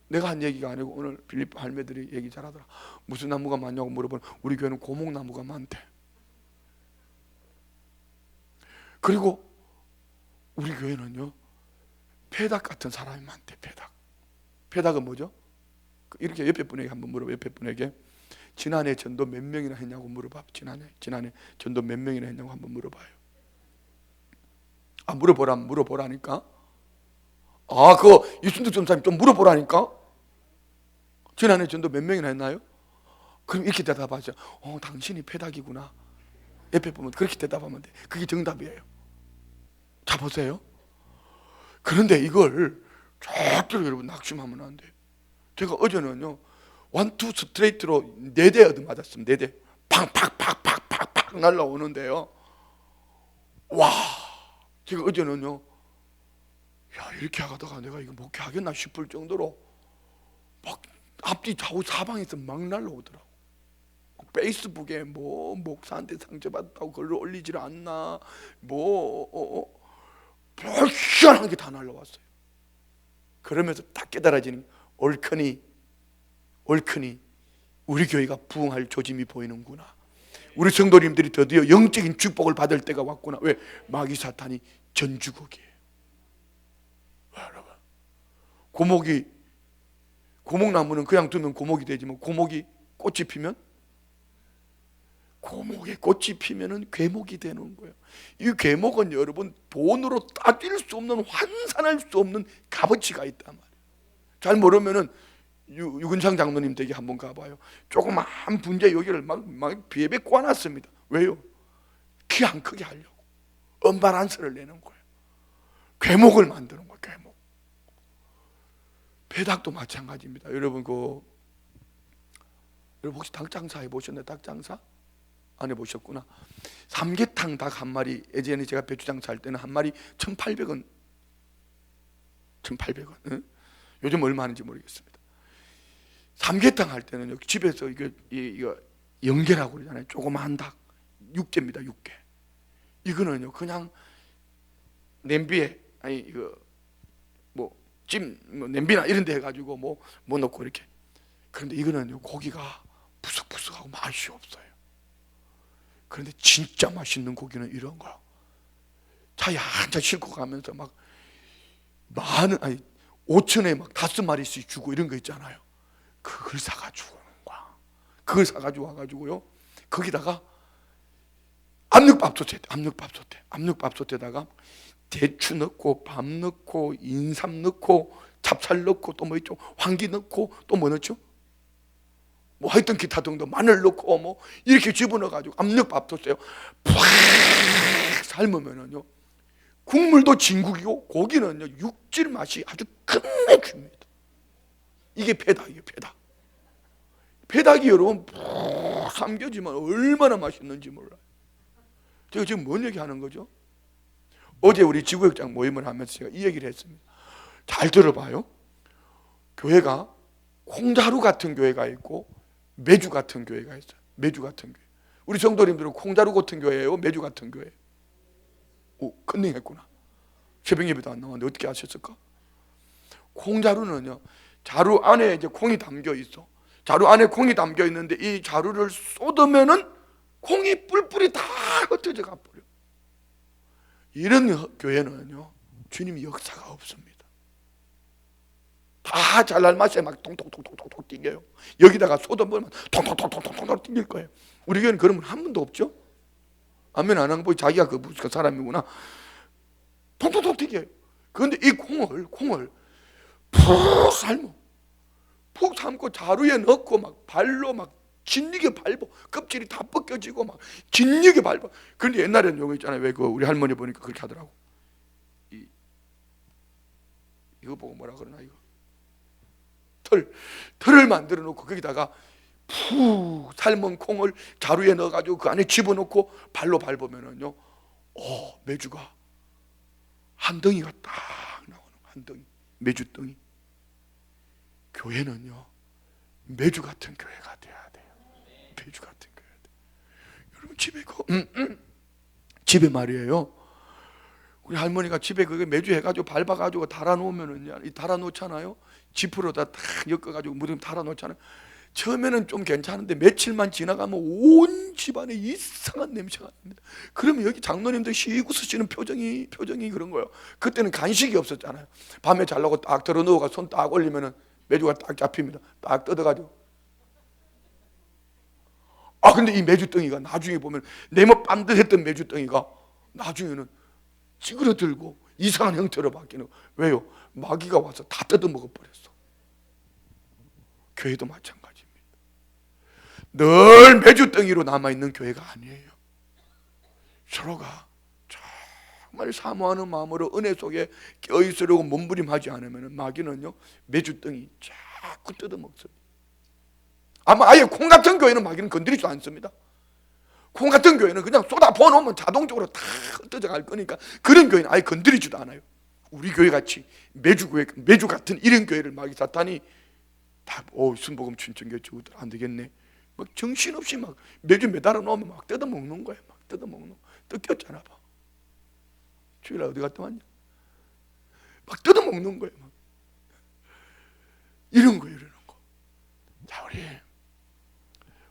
내가 한 얘기가 아니고 오늘 빌립 할매들이 얘기 잘하더라. 무슨 나무가 많냐고 물어보면 우리 교회는 고목나무가 많대. 그리고 우리 교회는요, 페닥 같은 사람이 많대. 페닥은 뭐죠? 이렇게 옆에 분에게 한번 물어봐. 옆에 분에게 지난해 전도 몇 명이나 했냐고 물어봐. 지난해 전도 몇 명이나 했냐고 한번 물어봐요. 물어보라니까. 그거 이순득 전사님 좀 물어보라니까. 지난해 전도 몇 명이나 했나요? 그럼 이렇게 대답하죠. 당신이 페닥이구나. 옆에 보면 그렇게 대답하면 돼. 그게 정답이에요. 자, 보세요. 그런데 이걸 절대로 여러분 낙심하면 안 돼요. 제가 어제는요, 1, 2 스트레이트로 4대 얻어맞았습니다. 4대 팍팍팍팍팍팍 날라오는데요, 와, 제가 어제는요, 야, 이렇게 하다가 내가 이거 목회하겠나 싶을 정도로 막 앞뒤 좌우 사방에서 막 날라오더라고. 페이스북에 뭐 목사한테 상처받았다고 글을 올리질 않나, 희한한 게 다 날라왔어요. 그러면서 딱 깨달아지는, 옳거니 우리 교회가 부흥할 조짐이 보이는구나. 우리 성도님들이 드디어 영적인 축복을 받을 때가 왔구나. 왜? 마귀 사탄이 전주곡이에요. 여러분, 고목나무는 그냥 두면 고목이 되지만 고목이 꽃이 피면 고목에 꽃이 피면은 괴목이 되는 거예요. 이 괴목은 여러분 돈으로 따질 수 없는, 환산할 수 없는 값어치가 있단 말이에요. 잘 모르면은 유근창 장로님 댁에 한번 가봐요. 조그만 분재 여기를 막 비에 꽂아놨습니다. 왜요? 키 안 크게 하려고. 언바란스를 내는 거예요. 괴목을 만드는 거예요. 괴목. 배닭도 마찬가지입니다. 여러분 여러분 혹시 닭 장사 해보셨나요? 닭 장사? 안 해보셨구나. 삼계탕 닭 한 마리, 예전에 제가 배추 장사할 때는 한 마리 1,800원. 1,800원. 응? 요즘 얼마 하는지 모르겠습니다. 삼계탕 할 때는 집에서 이거 연계라고 그러잖아요. 조그만 닭, 육개입니다. 육개. 이거는요 그냥 냄비에 냄비나 이런 데 해가지고 뭐 넣고 이렇게. 그런데 이거는요 고기가 부석부석하고 맛이 없어요. 그런데 진짜 맛있는 고기는 이런 거야. 차에 한참 싣고 가면서 막 5천에 막 5마리씩 주고 이런 거 있잖아요. 그걸 사가지고 오는 거야. 그걸 사가지고 와가지고요 거기다가 압력밥솥에다가 대추 넣고 밥 넣고 인삼 넣고 찹쌀 넣고 또 뭐 있죠? 황기 넣고 또 뭐 넣죠? 뭐 하여튼 기타 등등 마늘 넣고 뭐 이렇게 집어넣어가지고 압력밥솥에요 팍 삶으면은요 국물도 진국이고 고기는요 육질 맛이 아주 끝내줍니다. 이게 배닭이에요. 배닭이 여러분 푹 삼겨지면 얼마나 맛있는지 몰라요. 제가 지금 뭔 얘기 하는 거죠? 어제 우리 지구역장 모임을 하면서 제가 이 얘기를 했습니다. 잘 들어봐요. 교회가 콩자루 같은 교회가 있고 메주 같은 교회가 있어요. 메주 같은 교회. 우리 성도님들은 콩자루 같은 교회예요? 메주 같은 교회? 오, 컨닝했구나. 새벽 예배도 안 나왔는데 어떻게 아셨을까? 콩자루는요 자루 안에 이제 콩이 담겨 있어. 자루 안에 콩이 담겨 있는데 이 자루를 쏟으면은 콩이 뿔뿔이 다 흩어져 가버려. 이런 교회는요 주님이 역사가 없습니다. 다 잘날 맛에 막 통통통통통 띵겨요. 여기다가 쏟아보면 통통통통통 띵길 거예요. 우리 교회는 그런 분 한 분도 없죠? 아멘 안 하는 거 자기가 그 사람이구나. 통통통 띵겨요. 그런데 이 콩을 푹 삶어. 푹 삶고 자루에 넣고 막 발로 막 진리게 밟아. 껍질이 다 벗겨지고 막 진리게 밟아. 그런데 옛날에는 요거 있잖아요. 왜 우리 할머니 보니까 그렇게 하더라고. 이거 보고 뭐라 그러나 이거. 털을 만들어 놓고 거기다가 푹 삶은 콩을 자루에 넣어가지고 그 안에 집어넣고 발로 밟으면은요, 메주가 한 덩이가 딱 나오는 한 덩이. 메주덩이. 교회는요 메주 같은 교회가 돼야 돼요. 메주 같은 교회가 돼요. 여러분 집에 말이에요. 우리 할머니가 집에 그게 메주 해가지고 밟아가지고 달아놓으면은요, 달아놓잖아요. 지프로다 딱 엮어가지고 무덤 달아놓잖아요. 처음에는 좀 괜찮은데 며칠만 지나가면 온 집안에 이상한 냄새가 납니다. 그러면 여기 장로님들 시구 쓰시는 표정이 그런 거예요. 그때는 간식이 없었잖아요. 밤에 자려고 딱 들어 누워가 손 딱 올리면은 메주가 딱 잡힙니다. 딱 뜯어가지고. 근데 이 메주덩이가 나중에 보면 네모 반듯했던 메주덩이가 나중에는 찌그러들고 이상한 형태로 바뀌는 거예요. 왜요? 마귀가 와서 다 뜯어먹어버렸어. 교회도 마찬가지입니다. 늘 메주덩이로 남아있는 교회가 아니에요. 서로가 정말 사모하는 마음으로 은혜 속에 껴있으려고 몸부림하지 않으면 마귀는요 메주덩이 자꾸 뜯어먹습니다. 아마 아예 콩 같은 교회는 마귀는 건드리지 않습니다. 콩 같은 교회는 그냥 쏟아 부어놓으면 자동적으로 다 흩어져 갈 거니까 그런 교회는 아예 건드리지도 않아요. 우리 교회 같이 메주 같은 이런 교회를 마귀 사탄이 다 순복음 춘천교회 주들 안 되겠네. 막 정신없이 막 메주 매달아 놓으면 막 뜯어먹는 거예요. 막 뜯어먹는 거. 뜯겼잖아 봐. 주일날 어디 갔다 왔냐? 막 뜯어먹는 거예요. 막. 이런 거. 자, 우리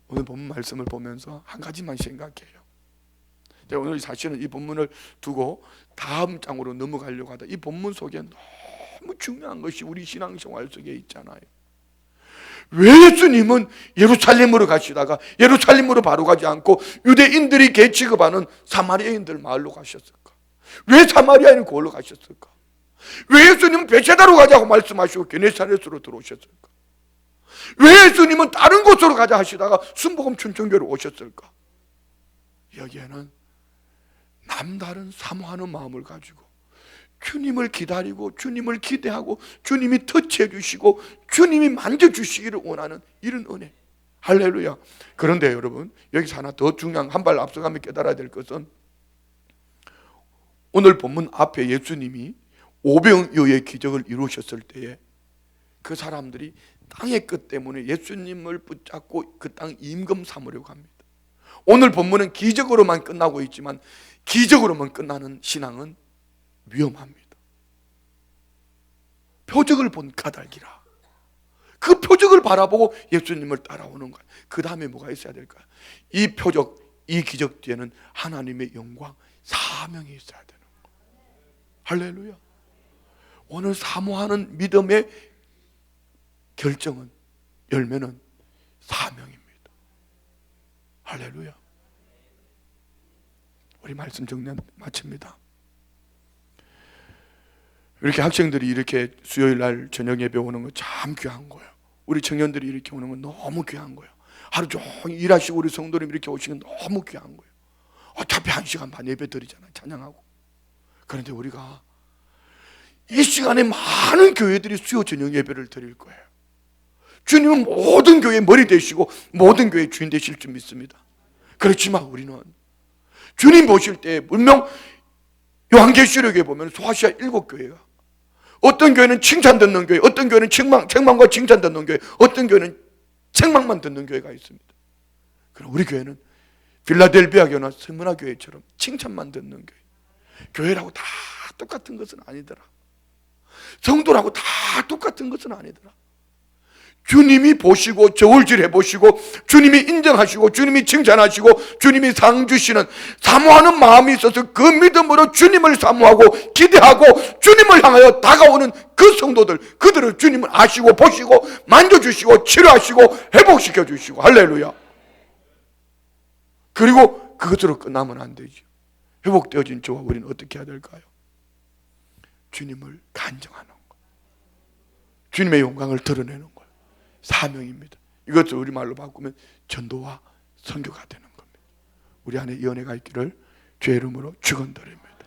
오늘 본문 말씀을 보면서 한 가지만 생각해요. 제가 오늘 사실은 이 본문을 두고 다음 장으로 넘어가려고 하다 이 본문 속에 너무 중요한 것이 우리 신앙생활 속에 있잖아요. 왜 예수님은 예루살렘으로 가시다가 예루살렘으로 바로 가지 않고 유대인들이 개 취급하는 사마리아인들 마을로 가셨을까? 왜 사마리아인 골로 가셨을까? 왜 예수님은 베세다로 가자고 말씀하시고 게네사렛으로 들어오셨을까? 왜 예수님은 다른 곳으로 가자 하시다가 순복음 춘천교로 오셨을까? 여기에는 남다른 사모하는 마음을 가지고 주님을 기다리고 주님을 기대하고 주님이 터치해 주시고 주님이 만져주시기를 원하는 이런 은혜. 할렐루야. 그런데 여러분, 여기서 하나 더 중요한, 한 발 앞서가며 깨달아야 될 것은, 오늘 본문 앞에 예수님이 오병이어의 기적을 이루셨을 때에 그 사람들이 땅의 끝 때문에 예수님을 붙잡고 그 땅 임금 삼으려고 합니다. 오늘 본문은 기적으로만 끝나고 있지만 기적으로만 끝나는 신앙은 위험합니다. 표적을 본 까닭이라. 그 표적을 바라보고 예수님을 따라오는 거예요. 그 다음에 뭐가 있어야 될까요? 이 표적, 이 기적 뒤에는 하나님의 영광, 사명이 있어야 되는 거예요. 할렐루야. 오늘 사모하는 믿음의 결정은, 열매는 사명입니다. 할렐루야. 우리 말씀 정리 마칩니다. 이렇게 학생들이 이렇게 수요일 날 저녁 예배 오는 거 참 귀한 거예요. 우리 청년들이 이렇게 오는 건 너무 귀한 거예요. 하루 종일 일하시고 우리 성도님 이렇게 오시는 건 너무 귀한 거예요. 어차피 1시간 반 예배 드리잖아요. 찬양하고. 그런데 우리가 이 시간에 많은 교회들이 수요 저녁 예배를 드릴 거예요. 주님은 모든 교회의 머리 되시고 모든 교회의 주인 되실 줄 믿습니다. 그렇지만 우리는 주님 보실 때 분명 요한계시록에 보면 소아시아 7교회가, 어떤 교회는 칭찬 듣는 교회, 어떤 교회는 책망과 칭찬 듣는 교회, 어떤 교회는 책망만 듣는 교회가 있습니다. 그럼 우리 교회는 필라델비아 교회나 스무나 교회처럼 칭찬만 듣는 교회. 교회라고 다 똑같은 것은 아니더라. 성도라고 다 똑같은 것은 아니더라. 주님이 보시고 저울질해 보시고 주님이 인정하시고 주님이 칭찬하시고 주님이 상 주시는 사모하는 마음이 있어서 그 믿음으로 주님을 사모하고 기대하고 주님을 향하여 다가오는 그 성도들, 그들을 주님은 아시고 보시고 만져주시고 치료하시고 회복시켜 주시고. 할렐루야. 그리고 그것으로 끝나면 안 되죠. 회복되어진 저와 우리는 어떻게 해야 될까요? 주님을 간증하는 것, 주님의 영광을 드러내는 것, 사명입니다. 이것을 우리말로 바꾸면 전도와 선교가 되는 겁니다. 우리 안에 이 은혜가 있기를 주의 이름으로 축원드립니다.